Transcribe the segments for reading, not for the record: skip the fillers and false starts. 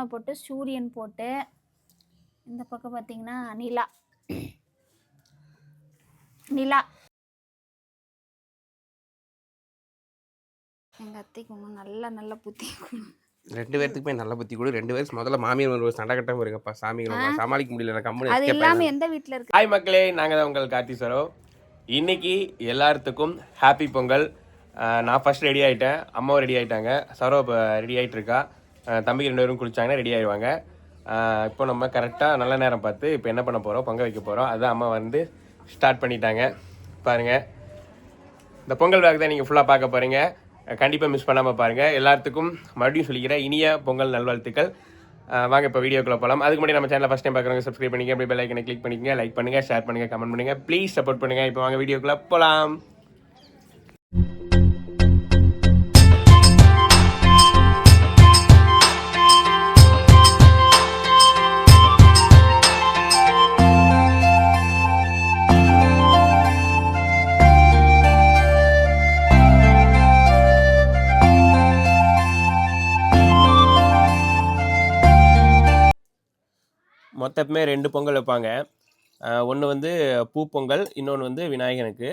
சரவணா போட்டு சூரியன் போட்டு இந்த பக்கம் பார்த்தீங்கன்னா நிலா நிலா எங்கள் அத்தைக்கு நல்ல நல்ல புத்தி ரெண்டு பேர்த்துக்குமே நல்ல புத்தி கொடு. ரெண்டு பேரும் முதல்ல மாமியார் ஒரு சண்டை கட்டம் இருக்கப்பா. சாமிகளை சமாளிக்க முடியல கம்பெனி. அது இல்லாமல் எந்த வீட்டில் இருக்கு? ஹாய் மக்களே, நாங்கள் தான் உங்கள் கார்த்தி சரோ. இன்னைக்கு எல்லாத்துக்கும் ஹாப்பி பொங்கல். நான் ஃபர்ஸ்ட் ரெடி ஆகிட்டேன், அம்மாவும் ரெடி ஆகிட்டாங்க, சரோ இப்போ ரெடி ஆகிட்டு இருக்கா. தம்பிக்கு 2 பேரும் குளிச்சாங்கன்னா ரெடி ஆகிடுவாங்க. இப்போ நம்ம கரெக்டாக நல்ல நேரம் பார்த்து இப்போ என்ன பண்ண போகிறோம், பொங்கல் வைக்க போகிறோம். அதுதான் அம்மா வந்து ஸ்டார்ட் பண்ணிட்டாங்க. பாருங்கள், இந்த பொங்கல் வேக தான் நீங்கள் ஃபுல்லாக பார்க்க போகிறீங்க. கண்டிப்பாக மிஸ் பண்ணாமல் பாருங்கள். எல்லாத்துக்கும் மறுபடியும் சொல்லிக்கிறேன், இனிய பொங்கல் நல்வாழ்த்துக்கள். வாங்க இப்போ வீடியோக்குள்ளே போகலாம். அதுக்கு முன்னாடி நம்ம சேனலை ஃபஸ்ட் டைம் பார்க்குறவங்க சப்ஸ்கிரைப் பண்ணிங்க, அப்படி பெல் ஐக்கனை கிளிக் பண்ணிக்கங்க, லைக் பண்ணுங்கள், ஷேர் பண்ணுங்கள், கமெண்ட் பண்ணுங்கள், ப்ளீஸ் சப்போர்ட் பண்ணுங்கள். இப்போ வாங்க வீடியோக்குள்ளே போகலாம். மொத்தமே 2 பொங்கல் வைப்பாங்க. ஒன்று வந்து பூ பொங்கல், இன்னொன்று வந்து விநாயகனுக்கு.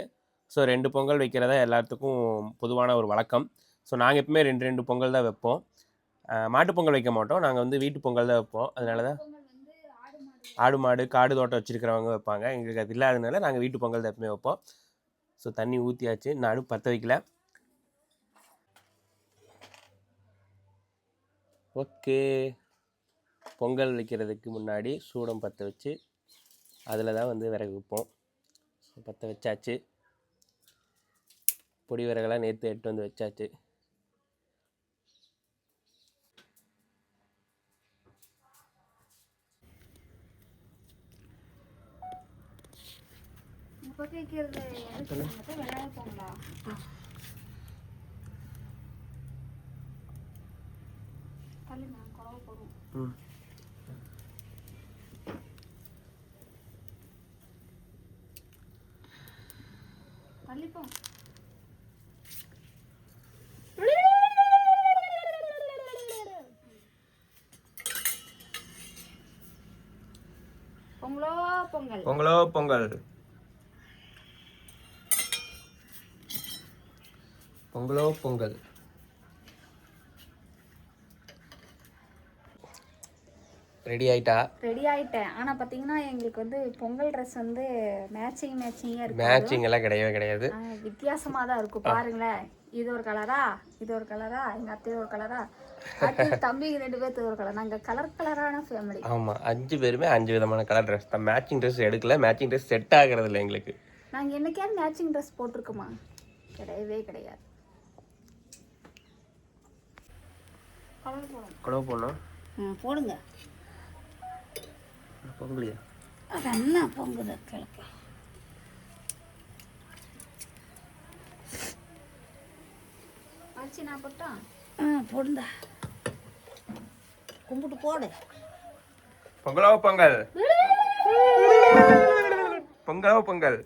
ஸோ 2 பொங்கல் வைக்கிறதா எல்லாத்துக்கும் பொதுவான ஒரு வழக்கம். ஸோ நாங்கள் எப்பவுமே 2 பொங்கல் தான் வைப்போம். மாட்டு பொங்கல் வைக்க மாட்டோம், நாங்கள் வந்து வீட்டு பொங்கல் தான் வைப்போம். அதனால தான் ஆடு மாடு காடு தோட்டம் வச்சுருக்கிறவங்க வைப்பாங்க. எங்களுக்கு அது இல்லாததுனால நாங்கள் வீட்டு பொங்கல் தான் எப்பவுமே வைப்போம். ஸோ தண்ணி ஊற்றியாச்சு, நானும் பற்ற வைக்கல. ஓகே, பொங்கல் வைக்கிறதுக்கு முன்னாடி சூடம் பற்ற வச்சு அதில் தான் வந்து விறகு வைப்போம். பற்ற வச்சாச்சு, பொடி விறகெல்லாம் நேற்று எடுத்து வந்து வச்சாச்சு. பொங்கலோ பொங்கலோ பொங்கல், பொங்கலோ பொங்கல். ரெடி ஆயிட்டேன். ஆனால் பார்த்தீங்கன்னா எங்களுக்கு வந்து பொங்கல் ட்ரெஸ் வந்து மேட்சிங்காக இருக்கு. மேட்சிங் எல்லாம் கிடையாது, வித்தியாசமாக தான் இருக்கும். பாருங்களேன், இது ஒரு கலரா, இது ஒரு கலரா, எங்கள் அத்தை ஒரு கலரா, தம்பிக்கு 2 பேர்த்து ஒரு கலர். நாங்கள் கலரான ஃபேமிலி. ஆமாம், 5 பேருமே 5 விதமான கலர் ட்ரெஸ் தான். மேட்சிங் ட்ரெஸ் எடுக்கல, மேட்சிங் ட்ரெஸ் செட் ஆகிறது இல்லை எங்களுக்கு. நாங்கள் என்னைக்காவது மேட்சிங் ட்ரெஸ் போட்டிருக்கோமா? கிடையவே கிடையாது. கலவை போடணும். போடுங்க. பொங்கலியா? அது என்ன பொங்குது கிழக்கு? அரிசி நான் போட்டா? போடுங்க, கும்பிட்டு போடு. பொங்கலோ பொங்கல், பொங்கலோ பொங்கல்.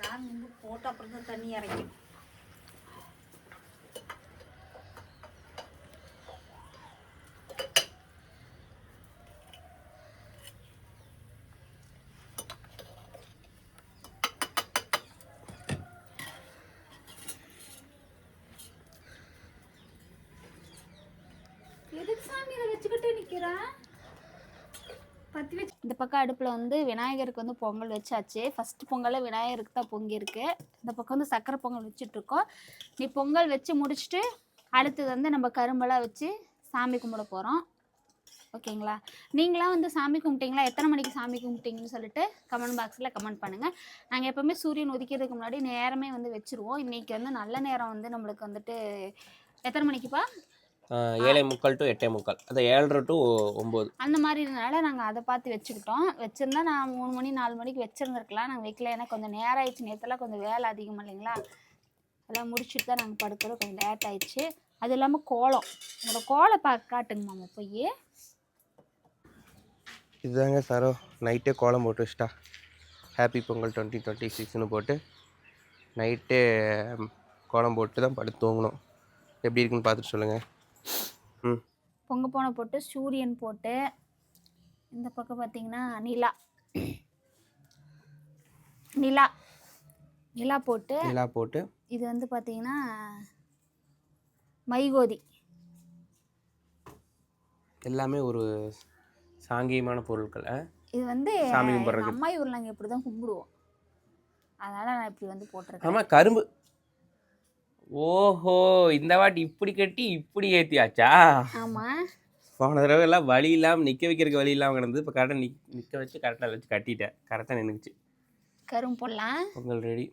சாமி போட்டு அப்புறம் தான் தண்ணி இறக்கும். இந்த பக்கம் அடுப்பில் வந்து விநாயகருக்கு வந்து பொங்கல் வச்சாச்சு. ஃபஸ்ட்டு பொங்கலில் விநாயகருக்கு தான் பொங்கியிருக்கு. இந்த பக்கம் வந்து சக்கரை பொங்கல் வச்சுட்ருக்கோம். நீ பொங்கல் வச்சு முடிச்சுட்டு அடுத்தது வந்து நம்ம கரும்பெல்லாம் வச்சு சாமி கும்பிட போகிறோம். ஓகேங்களா? நீங்களாம் வந்து சாமி கும்பிட்டீங்களா? எத்தனை மணிக்கு சாமி கும்பிட்டீங்கன்னு சொல்லிட்டு கமெண்ட் பாக்ஸில் கமெண்ட் பண்ணுங்கள். நாங்கள் எப்போவுமே சூரியன் உதிக்கிறதுக்கு முன்னாடி நேரமே வந்து வச்சுருவோம். இன்றைக்கி வந்து நல்ல நேரம் வந்து நம்மளுக்கு வந்துட்டு எத்தனை மணிக்குப்பா? 7:45 to 8:45, அது 7:30 to 9 அந்த மாதிரி இருந்தனால நாங்கள் அதை பார்த்து வச்சுக்கிட்டோம். வச்சுருந்தா நான் 3 மணி 4 மணிக்கு வச்சுருந்துருக்கலாம். நாங்கள் வைக்கல, ஏன்னா கொஞ்சம் நேரம் ஆயிடுச்சு. நேற்றுலாம் கொஞ்சம் வேலை அதிகமாக இல்லைங்களா, அதெல்லாம் முடிச்சுட்டு தான் நாங்கள் படுக்கிறது. கொஞ்சம் லேட் ஆயிடுச்சு. அது இல்லாமல் கோலம், என்னோடய கோலம் காட்டுங்க மாமா போய். இதுதாங்க சரோ, நைட்டே கோலம் போட்டு வச்சிட்டா. ஹாப்பி பொங்கல் 2026ன்னு போட்டு நைட்டே கோலம் போட்டு தான் படுத்து தூங்கணும். எப்படி இருக்குன்னு பார்த்துட்டு சொல்லுங்கள். பொங்க பானை போட்டு சூரியன் போட்டு இந்த பக்கம் பார்த்தீங்கன்னா நிலா நிலா நிலா போட்டு எல்லாம் போட்டு இது வந்து பார்த்தீங்கன்னா மைகோதி எல்லாமே ஒரு சாங்கியமான பொருட்கள். இது வந்து சாமி எங்கள் கும்பிட்றதுக்கு. அம்மா ஊரில் நாங்கள் இப்படி தான் கும்பிடுவோம். அதனால் நான் இப்படி வந்து போட்டிருக்கேன். ஆமாம், கரும்பு. ஓஹோ, இந்த வாட்டி இப்படி கட்டி இப்படி ஏற்றியாச்சா? ஆமாம், போன தடவை எல்லாம் வழி இல்லாமல் நிற்க வைக்கிறதுக்கு வழி இல்லாமல் கிடந்தது. இப்போ கரெக்டாக நிற்க வச்சு கரெக்டாக வச்சு கட்டிட்டேன். கரெக்டாக நின்றுச்சு. கரும்பு போடலாம். பொங்கல் ரெடி.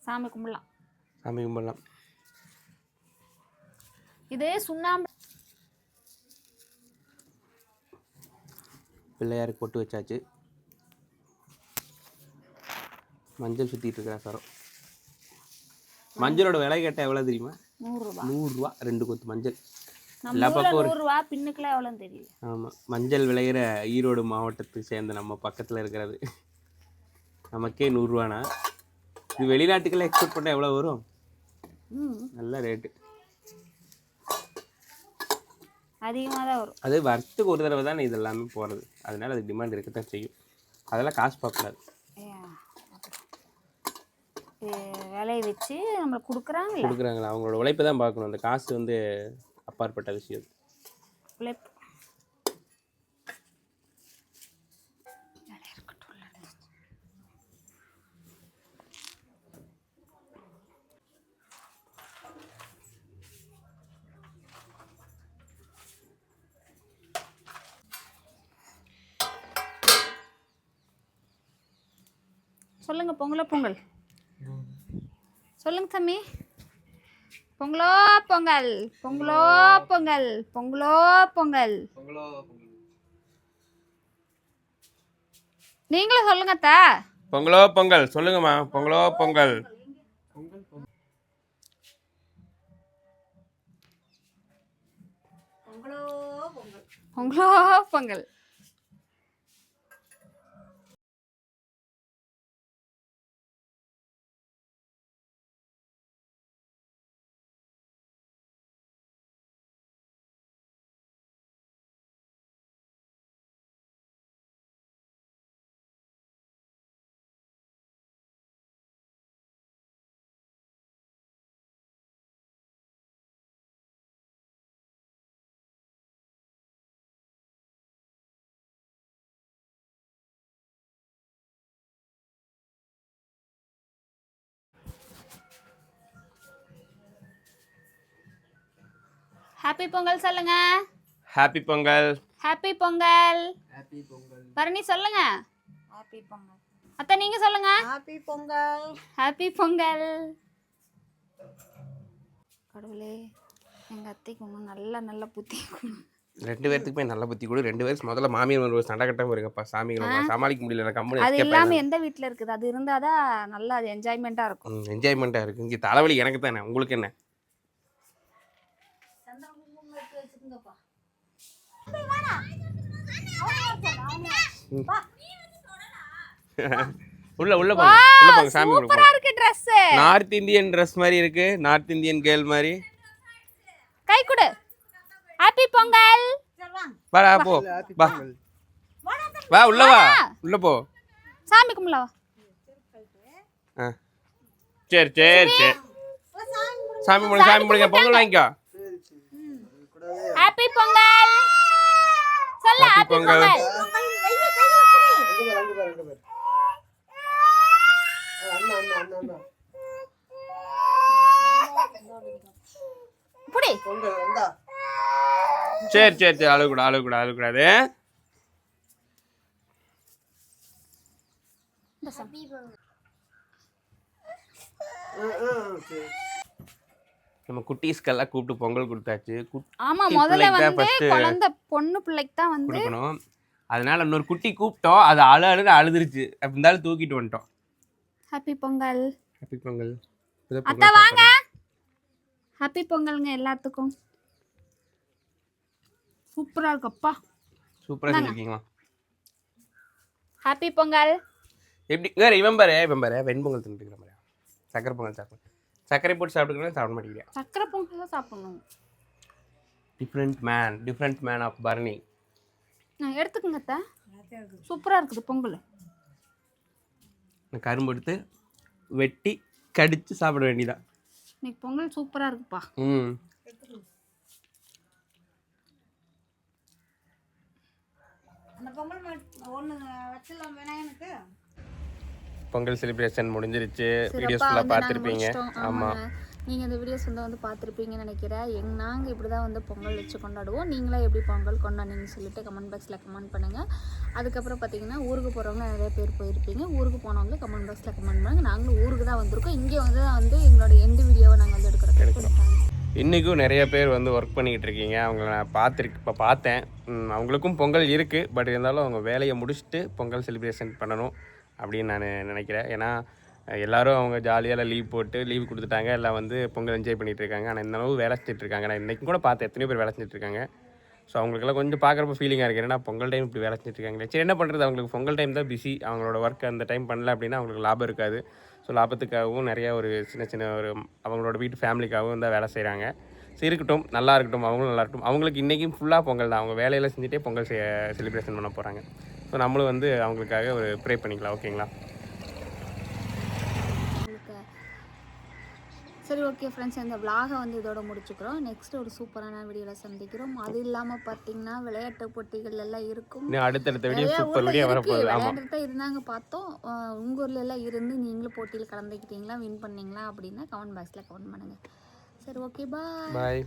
சாமி கும்பிடலாம். சாமி கும்பிடலாம். இது சுண்ணாம்பு பிள்ளையாருக்கு பொட்டு வச்சாச்சு. மஞ்சள் சுற்றிட்டு இருக்கிறா சரம். மஞ்சளோட விலை கேட்டால் எவ்வளோ தெரியுமா? 100 ரூபா. 100 ரூபா 2 கொத்து மஞ்சள். நம்ம ஊரில் 100 ரூபா, பின்னுக்குலாம் எவ்வளோன்னு தெரியல. ஆமாம், மஞ்சள் விளையிற ஈரோடு மாவட்டத்துக்கு சேர்ந்த நம்ம பக்கத்தில் இருக்கிறது. நமக்கே 100 ரூபானா இது வெளிநாட்டுக்கெல்லாம் எக்ஸ்போர்ட் பண்ணால் எவ்வளோ வரும்? நல்ல ரேட்டு. அதிகமாக தான் வரும். அது வருஷத்துக்கு ஒரு தடவை தான் இது எல்லாமே போகிறது. அதனால அதுக்கு டிமாண்ட் இருக்கத்தான் செய்யும். அதெல்லாம் காசு பார்க்கக்கூடாது. விலையை வச்சு நம்மளுக்கு கொடுக்குறாங்களா? அவங்களோட உழைப்பை தான் பார்க்கணும். அந்த காசு வந்து அப்பாற்பட்ட விஷயம். உழைப்பு. சொல்லுங்க, பொங்கலோ பொங்கல் சொல்லுங்க சாமி. பொங்கலோ பொங்கல், பொங்கலோ பொங்கல், பொங்கலோ பொங்கல். நீங்களும் சொல்லுங்க அத்தா. பொங்கலோ பொங்கல் சொல்லுங்கம்மா. பொங்கலோ பொங்கல். பொங்கலோ பொங்கல். ஹாப்பி பொங்கல் சொல்லுங்க. Happy Pongal. Happy Pongal. Happy Pongal. Bharani சொல்லுங்க. ஹாப்பி பொங்கல். அத்தை நீங்க சொல்லுங்க. ஹாப்பி பொங்கல். ஹாப்பி பொங்கல். கடவுளே, எங்க அத்தைக்கு இன்னும் நல்ல புத்தி கொடுங்க. 2 பேர்த்துக்குமே நல்ல புத்தி கொடு. 2 பேரும் முதல்ல மாமியார் ஒரு சண்டை கட்டாமல் இருக்கப்பா. சாமிகளை சமாளிக்க முடியல. கம்பெனி அது இல்லாம எந்த வீட்டில் இருக்குது? அது இருந்தாதான் நல்லா அது என்ஜாய்மெண்ட்டாக இருக்கும். என்ஜாய்மெண்ட்டாக இருக்குது. இங்கே தலைவலி எனக்கு தானே, உங்களுக்கு என்ன? உள்ள போங்க சாமி கும்பிடுங்க. சூப்பரா இருக்கு Dress. நார்த் இந்தியன் Dress மாதிரி இருக்கு. நார்த் இந்தியன் கேர்ள் மாதிரி. கை கொடு. ஹாப்பி பொங்கல். வாடா போ. வா உள்ள வா. உள்ள போ. சாமி கும்பிடல வா. சரி சாமி கும்பிடுங்க. பொங்கல் வாங்கிக்கோ. ஹாப்பி பொங்கல். சொல்ல ஹாப்பி பொங்கல். புடி. சரி அழுகக்கூடாது. நம்ம குட்டீஸ்க்கெல்லாம் கூப்பிட்டு பொங்கல் கொடுத்தாச்சு. ஆமா, முதல்ல வந்து குழந்தை பொண்ணு பிள்ளைக்கு தான் வந்து கொடுக்கணும். அதனால இன்னொரு குட்டி கூப்பிட்டோம். அது அழுதுருச்சு. அப்படி இருந்தாலும் தூக்கிட்டு வந்துட்டோம். ஹாப்பி பொங்கல். ஹாப்பி பொங்கல். அத்தை வாங்க. ஹாப்பி பொங்கல்ங்க எல்லாத்துக்கும். சூப்பரா இருக்குப்பா. சூப்பரா செஞ்சிருக்கீங்களா? ஹாப்பி பொங்கல். எப்படி வேற இவன் பாரு வெண்பொங்கல் தின்னுட்டு இருக்கிற மாதிரி. சக்கரை பொங்கல் சாப்பிடுங்க. சர்க்கரை போட்டு சாப்பிட்டுக்கலாம் சாப்பிட மாட்டேங்கிறேன். சக்கரை பொங்கல் தான் சாப்பிடணும். Different man of Bharani. எடுத்துக்கங்க அத்தை, சூப்பராக இருக்குது பொங்கல். கரும்பு எடுத்து வெட்டி கடிச்சு சாப்பிட வேண்டியதான். இன்னைக்கு பொங்கல் சூப்பராக இருக்குப்பா. பொங்கல் செலிப்ரேஷன் முடிஞ்சிருச்சு. வீடியோஸ் ஃபுல்லாக பார்த்துருப்பீங்க. ஆமாம், நீங்கள் இந்த வீடியோஸ் வந்து பார்த்துருப்பீங்கன்னு நினைக்கிறேன். நாங்கள் இப்படி தான் வந்து பொங்கல் வச்சு கொண்டாடுவோம். நீங்களாம் எப்படி பொங்கல் கொண்டாடிங்கன்னு சொல்லிட்டு கமெண்ட் பாக்ஸில் கமெண்ட் பண்ணுங்கள். அதுக்கப்புறம் பார்த்தீங்கன்னா ஊருக்கு போகிறவங்க நிறைய பேர் போயிருப்பீங்க. ஊருக்கு போனவங்க கமெண்ட் பாக்ஸில் கமெண்ட் பண்ணுங்கள். நாங்களும் ஊருக்கு தான் வந்திருக்கோம். இங்கே வந்து எங்களோட எண்டு வீடியோவை நாங்கள் வந்து எடுக்கிறோம். இன்றைக்கும் நிறைய பேர் வந்து ஒர்க் பண்ணிக்கிட்டு இருக்கீங்க. அவங்கள நான் இப்போ பார்த்தேன். அவங்களுக்கும் பொங்கல் இருக்குது, பட் இருந்தாலும் அவங்க வேலையை முடிச்சுட்டு பொங்கல் செலிப்ரேஷன் பண்ணணும் அப்படின்னு நான் நினைக்கிறேன். ஏன்னா எல்லோரும் அவங்க ஜாலியாக லீவ் போட்டு லீவ் கொடுத்துட்டாங்க, எல்லாம் வந்து பொங்கல் என்ஜாய் பண்ணிகிட்டு இருக்காங்க. ஆனால் இந்த அளவு வேலை செஞ்சுட்ருக்காங்க. நான் இன்றைக்கும் கூட பார்த்தேன் எத்தனையோ பேர் வேலை செஞ்சுட்ருக்காங்க. ஸோ அவங்களுக்கெல்லாம் கொஞ்சம் பார்க்குறப்ப ஃபீலிங்காக இருக்குது. ஏன்னா பொங்கல் டைம் இப்படி வேலை செஞ்சுட்ருக்காங்களே. சரி, என்ன பண்ணுறது, அவங்களுக்கு பொங்கல் டைம் தான் பிஸி. அவங்களோட ஒர்க் அந்த டைம் பண்ணல அப்படின்னா அவங்களுக்கு லாபம் இருக்காது. ஸோ லாபத்துக்காகவும் நிறையா ஒரு சின்ன ஒரு அவங்களோட வீட்டு ஃபேமிலிக்காகவும் தான் வேலை செய்கிறாங்க. சரி, இருக்கட்டும், நல்லா இருக்கட்டும், அவங்களும் நல்லா இருக்கட்டும். அவங்களுக்கு இன்றைக்கும் ஃபுல்லாக பொங்கல் தான். அவங்க வேலையில் செஞ்சுட்டே பொங்கல் செலிப்ரேஷன் பண்ண போகிறாங்க. ஸோ நம்மளும் வந்து அவங்களுக்காக ஒரு ப்ரே பண்ணிக்கலாம். ஓகேங்களா? சரி, ஓகே ஃப்ரெண்ட்ஸ், இந்த விலாகை வந்து இதோட முடிச்சுக்கிறோம். நெக்ஸ்ட் ஒரு சூப்பரான வீடியோவில் சந்திக்கிறோம். அது இல்லாமல் பார்த்தீங்கன்னா விளையாட்டு போட்டிகள் எல்லாம் இருக்கும். அடுத்தடுத்த வீடியோ சூப்பர் வீடியோ வரப்போகுது. விளையாட்டு தான் இருந்தாங்க பார்த்தோம். உங்கள் ஊரில் எல்லாம் இருந்து நீங்களும் போட்டியில் கலந்துக்கிட்டீங்களா, வின் பண்ணீங்களா அப்படின்னா கமெண்ட் பாக்ஸில் கமெண்ட் பண்ணுங்கள். சரி, ஓகே, பாய்.